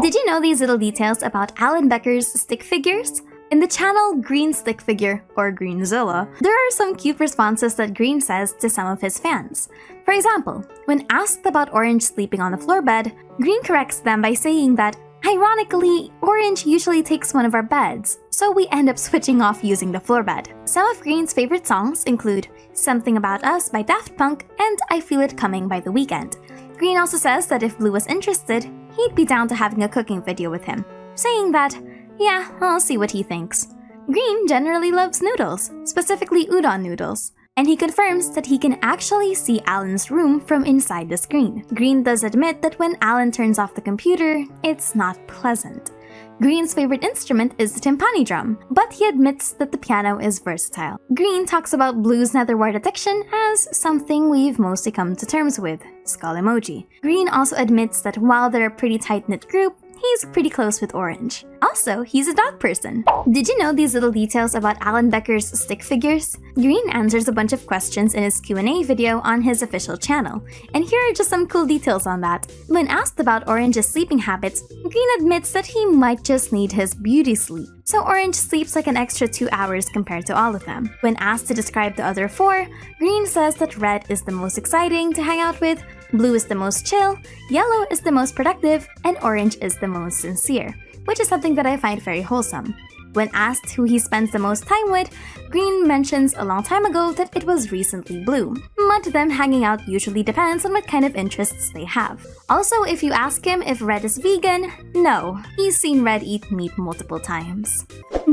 Did you know these little details about Alan Becker's stick figures? In the channel Green Stick Figure, or Greenzilla, there are some cute responses that Green says to some of his fans. For example, when asked about Orange sleeping on the floor bed, Green corrects them by saying that, ironically, Orange usually takes one of our beds, so we end up switching off using the floor bed. Some of Green's favorite songs include Something About Us by Daft Punk and I Feel It Coming by The Weeknd. Green also says that if Blue was interested, he'd be down to having a cooking video with him, saying that, yeah, I'll see what he thinks. Green generally loves noodles, specifically udon noodles, and he confirms that he can actually see Alan's room from inside the screen. Green does admit that when Alan turns off the computer, it's not pleasant. Green's favorite instrument is the timpani drum, but he admits that the piano is versatile. Green talks about Blue's netherwart addiction as something we've mostly come to terms with, skull emoji. Green also admits that while they're a pretty tight-knit group, he's pretty close with Orange. Also, he's a dog person. Did you know these little details about Alan Becker's stick figures? Green answers a bunch of questions in his Q&A video on his official channel, and here are just some cool details on that. When asked about Orange's sleeping habits, Green admits that he might just need his beauty sleep. So Orange sleeps like an extra 2 hours compared to all of them. When asked to describe the other 4, Green says that Red is the most exciting to hang out with, Blue is the most chill, Yellow is the most productive, and Orange is the most sincere, which is something that I find very wholesome. When asked who he spends the most time with, Green mentions a long time ago that it was recently Blue, but them hanging out usually depends on what kind of interests they have. Also, if you ask him if Red is vegan, no, he's seen Red eat meat multiple times.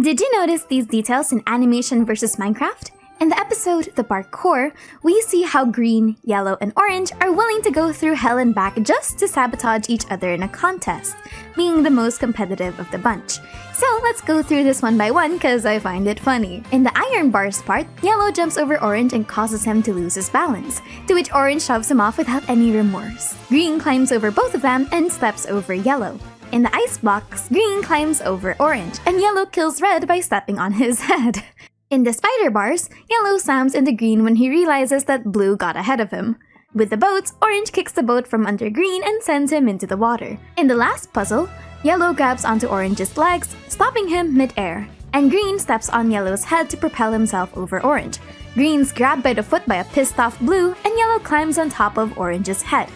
Did you notice these details in Animation versus Minecraft? In the episode The Parkour, we see how Green, Yellow, and Orange are willing to go through hell and back just to sabotage each other in a contest, being the most competitive of the bunch. So let's go through this one by one because I find it funny. In the iron bars part, Yellow jumps over Orange and causes him to lose his balance, to which Orange shoves him off without any remorse. Green climbs over both of them and steps over Yellow. In the ice blocks, Green climbs over Orange, and Yellow kills Red by stepping on his head. In the spider bars, Yellow slams into Green when he realizes that Blue got ahead of him. With the boats, Orange kicks the boat from under Green and sends him into the water. In the last puzzle, Yellow grabs onto Orange's legs, stopping him mid-air, and Green steps on Yellow's head to propel himself over Orange. Green's grabbed by the foot by a pissed-off Blue, and Yellow climbs on top of Orange's head,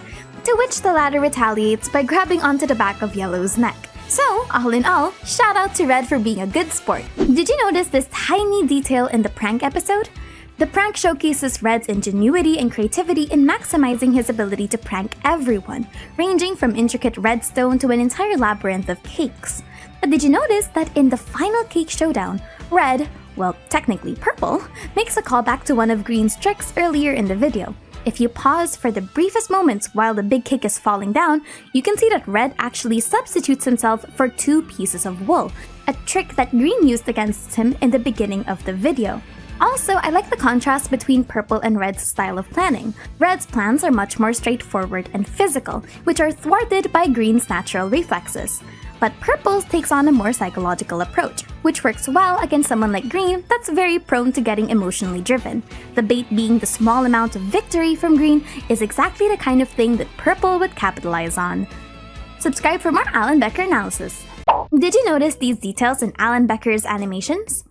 to which the latter retaliates by grabbing onto the back of Yellow's neck. So, all in all, shout out to Red for being a good sport. Did you notice this tiny detail in the prank episode? The prank showcases Red's ingenuity and creativity in maximizing his ability to prank everyone, ranging from intricate redstone to an entire labyrinth of cakes. But did you notice that in the final cake showdown, Red, well, technically Purple, makes a callback to one of Green's tricks earlier in the video? If you pause for the briefest moments while the big cake is falling down, you can see that Red actually substitutes himself for 2 pieces of wool, a trick that Green used against him in the beginning of the video. Also, I like the contrast between Purple and Red's style of planning. Red's plans are much more straightforward and physical, which are thwarted by Green's natural reflexes. But Purple's takes on a more psychological approach, which works well against someone like Green that's very prone to getting emotionally driven. The bait being the small amount of victory from Green is exactly the kind of thing that Purple would capitalize on. Subscribe for more Alan Becker analysis. Did you notice these details in Alan Becker's animations?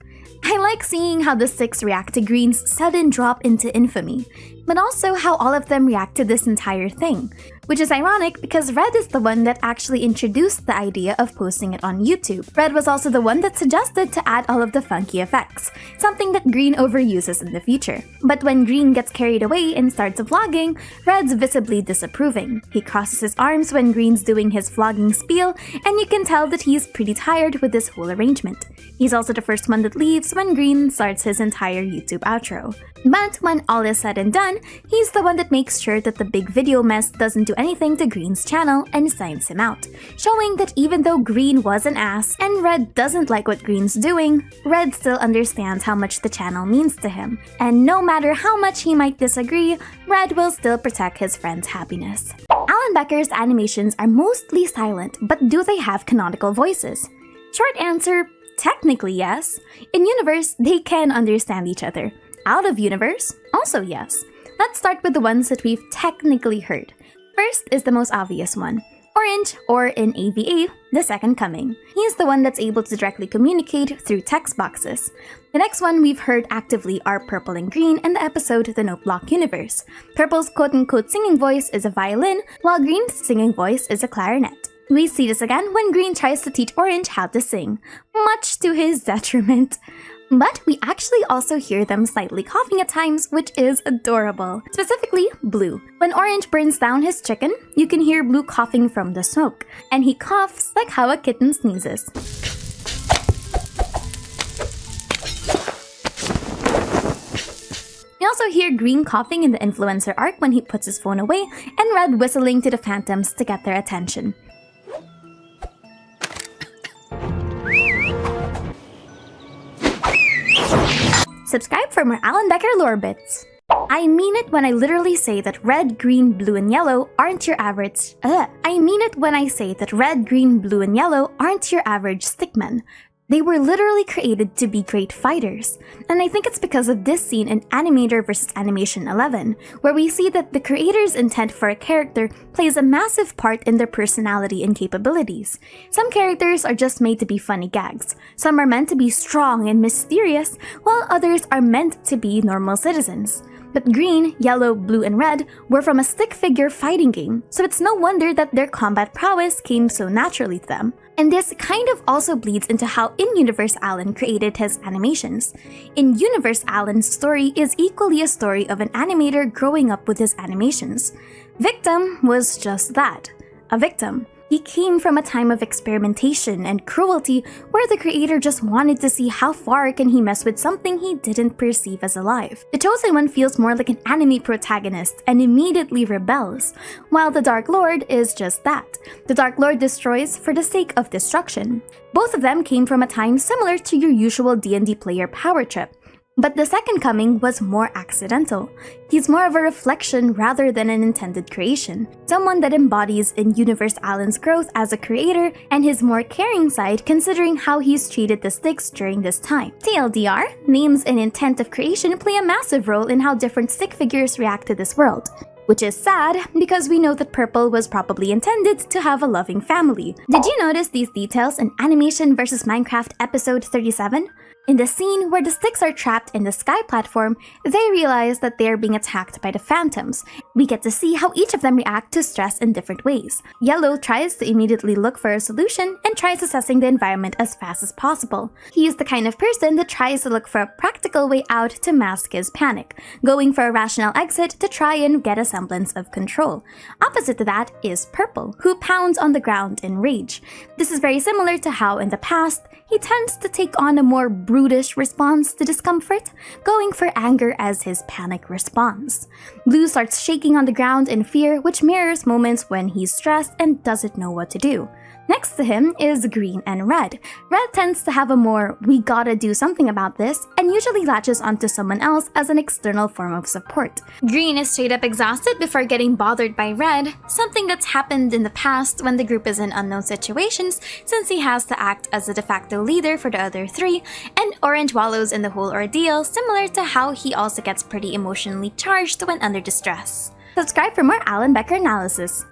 I like seeing how the 6 react to Green's sudden drop into infamy, but also how all of them react to this entire thing, which is ironic because Red is the one that actually introduced the idea of posting it on YouTube. Red was also the one that suggested to add all of the funky effects, something that Green overuses in the future. But when Green gets carried away and starts vlogging, Red's visibly disapproving. He crosses his arms when Green's doing his vlogging spiel, and you can tell that he's pretty tired with this whole arrangement. He's also the first one that leaves when Green starts his entire YouTube outro. But when all is said and done, he's the one that makes sure that the big video mess doesn't do anything to Green's channel and signs him out, showing that even though Green was an ass and Red doesn't like what Green's doing, Red still understands how much the channel means to him. And no matter how much he might disagree, Red will still protect his friend's happiness. Alan Becker's animations are mostly silent, but do they have canonical voices? Short answer, technically yes. In universe, they can understand each other. Out of universe, also yes. Let's start with the ones that we've technically heard. First is the most obvious one. Orange, or in AvA, the second coming. He's the one that's able to directly communicate through text boxes. The next one we've heard actively are Purple and Green in the episode The Note Block Universe. Purple's quote-unquote singing voice is a violin, while Green's singing voice is a clarinet. We see this again when Green tries to teach Orange how to sing, much to his detriment. But we actually also hear them slightly coughing at times, which is adorable. Specifically, Blue. When Orange burns down his chicken, you can hear Blue coughing from the smoke, and he coughs like how a kitten sneezes. We also hear Green coughing in the influencer arc when he puts his phone away, and Red whistling to the phantoms to get their attention. Subscribe for more Alan Becker lore bits. I mean it when I literally say that red, green, blue, and yellow aren't your average. I mean it when I say that red, green, blue, and yellow aren't your average stickmen. They were literally created to be great fighters. And I think it's because of this scene in Animator vs. Animation 11, where we see that the creator's intent for a character plays a massive part in their personality and capabilities. Some characters are just made to be funny gags. Some are meant to be strong and mysterious, while others are meant to be normal citizens. But green, yellow, blue, and red were from a stick figure fighting game, so it's no wonder that their combat prowess came so naturally to them. And this kind of also bleeds into how in-universe Alan created his animations. In-universe Alan's story is equally a story of an animator growing up with his animations. Victim was just that, a victim. He came from a time of experimentation and cruelty where the creator just wanted to see how far can he mess with something he didn't perceive as alive. The Chosen One feels more like an anime protagonist and immediately rebels, while the Dark Lord is just that. The Dark Lord destroys for the sake of destruction. Both of them came from a time similar to your usual D&D player power trip. But the second coming was more accidental. He's more of a reflection rather than an intended creation. Someone that embodies in-universe Alan's growth as a creator and his more caring side considering how he's treated the sticks during this time. TLDR, names and intent of creation play a massive role in how different stick figures react to this world. Which is sad, because we know that Purple was probably intended to have a loving family. Did you notice these details in Animation vs. Minecraft episode 37? In the scene where the sticks are trapped in the sky platform, they realize that they are being attacked by the phantoms. We get to see how each of them react to stress in different ways. Yellow tries to immediately look for a solution and tries assessing the environment as fast as possible. He is the kind of person that tries to look for a practical way out to mask his panic, going for a rational exit to try and get a semblance of control. Opposite to that is Purple, who pounds on the ground in rage. This is very similar to how in the past, he tends to take on a more brutish response to discomfort, going for anger as his panic response. Blue starts shaking on the ground in fear, which mirrors moments when he's stressed and doesn't know what to do. Next to him is Green and Red. Red tends to have a more "we gotta do something about this" and usually latches onto someone else as an external form of support. Green is straight up exhausted before getting bothered by Red, something that's happened in the past when the group is in unknown situations since he has to act as a de facto leader for the other three, and Orange wallows in the whole ordeal, similar to how he also gets pretty emotionally charged when under distress. Subscribe for more Alan Becker analysis.